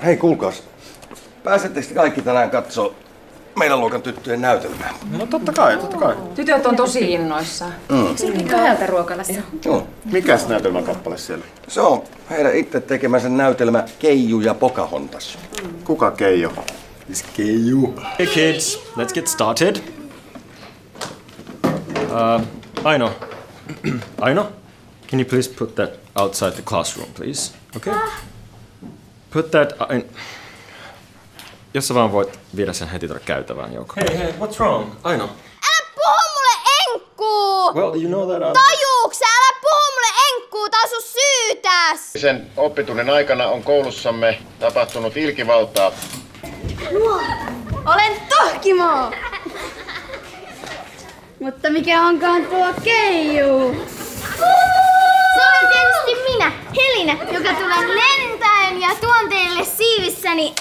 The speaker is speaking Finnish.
Hei kuulkaas. Pääsettekö kaikki tänään katsoo meidän luokan tyttöjen näytelmää? No totta kai. Tytöt on tosi innoissaan. Se on niin kahdelta ruokalassa. Joo. Mikäs näytelmäkappale siellä? Se on heidän itse tekemänsä näytelmä Keiju ja Pocahontas. Kuka Keijo? Keiju. Hey kids, let's get started. Aino. Aino, can you please put that outside the classroom, please? Okay? Put that in... Jos sä vaan voit viedä sen heti tuonne käytävään, Jouko. Hey, what's wrong? Aino. Älä puhu mulle enkkuu! Well, you know that Tajuuks? Älä puhu mulle enkkuu, tää on sun syytäs! Sen oppitunnin aikana on koulussamme tapahtunut ilkivaltaa. Olen Tohkimo! Mutta mikä onkaan tuo Keiju? Se olen tietysti minä, Helina, joka tulen lentäen ja tuon teille siivissäni